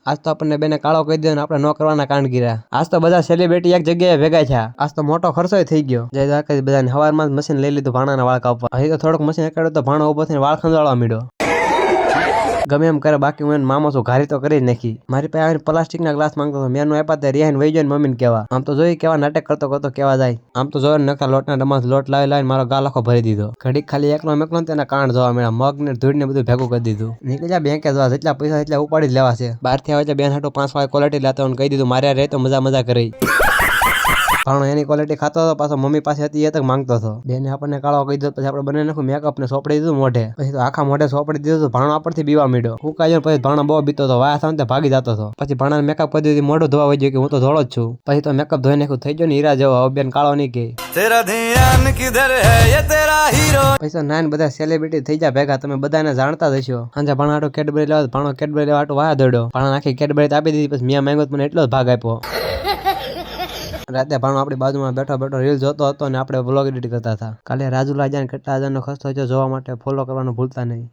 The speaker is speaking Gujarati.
આજ તો આપણને બેને કાળો કહી દો ને આપણે ન કરવાના કાંડ કર્યા. આજ તો બધા સેલિબ્રિટી એક જગ્યાએ ભેગા થયા. આજ તો મોટો ખર્ચો થઈ ગયો. જય દ્વારકાધીશ બધાને સવારમાં જ મશીન લઈ લીધું ભાણાના વાળ કાપવા. હજી તો થોડુંક મશીન એકાડ્યું તો ભાણો ઉભો થઈને વાળ ખંજાળવા માંડ્યો. ગમે એમ કરે બાકી હું એને મામો છું ઘારી તો કરી જ નાખી. મારી પાસે આવીને પ્લાસ્ટિકના ગ્લાસ માંગતો હતો. મેં આપ્યા તે રિહાઈને વહી ગયો ને મમ્મીને કહેવા. આમ તો જોઈ કેવા નાટક કરતો કરતો કેવા જાય. આમ તો જોયો નખા લોટના ડમાસ લોટ લાવીને મારો ગાલ આખો ભરી દીધો. ઘડીક ખાલી એકલો મેકલો તેના કાંડ જોવા મળ્યા. મગ ને ધૂળ ને બધું ભેગું કરી દીધું. નીકળી જા બેંકે જવા જેટલા પૈસા એટલા ઉપાડી જ લેવા છે. બહારથી આવે એટલે બેન હાટું 5 વાળી ક્વોલિટી લેતો કહી દીધું મારે રહે તો મજા કરી. ભાણો એની ક્વોલિટી ખાતો હતો પાછો મમ્મી પાસે હતી એ તક માંગતો હતો. બેને આપણને કાળો કહી દીધો પછી આપણે બંને નાખું મેકઅપ ને સોપડી દીધું મોઢે. પછી તો આખા મોઢે સોપડી દીધું. ભાણો આપણથી બીવા માંડ્યો. હુકાઈ ગયો પછી ભાણો બહુ બીતો હતો. વાયા સામે ભાગી જતો હતો. પછી ભાણાને મેકઅપ કરી દીધી મોઢું ધોવા વહી ગયું કે હું તો ધોળો જ છું. પછી તો મેકઅપ ધોઈ નાખ્યું થઈ ગયો ને હીરા જેવો. હવે બેન કાળો નહીં કે તેરા ધ્યાન કિધર હે યે તેરા હીરો. પછી નાન બધા સેલિબ્રિટી થઈ જાય ભેગા. તમે બધાને જાણતા જ હશો. સાંજે ભાણા હાટું કેડબરી લેવા ભાણો કેડબરી લેવા હાટું વાયા દોડ્યો. ભાણા આખી કેડબરી આપી દીધી. પછી મિયા માંગ્યો મને એટલો જ ભાગ આપ્યો. રાતે ભાણો આપણી બાજુમાં બેઠો રીલ જોતો હતો ને આપણે વ્લોગ એડિટ કરતા હતા. કાલે રાજુલા જાન કેટલા હજારનો ખર્ચો થયો જોવા માટે ફોલો કરવાનું ભૂલતા નહીં.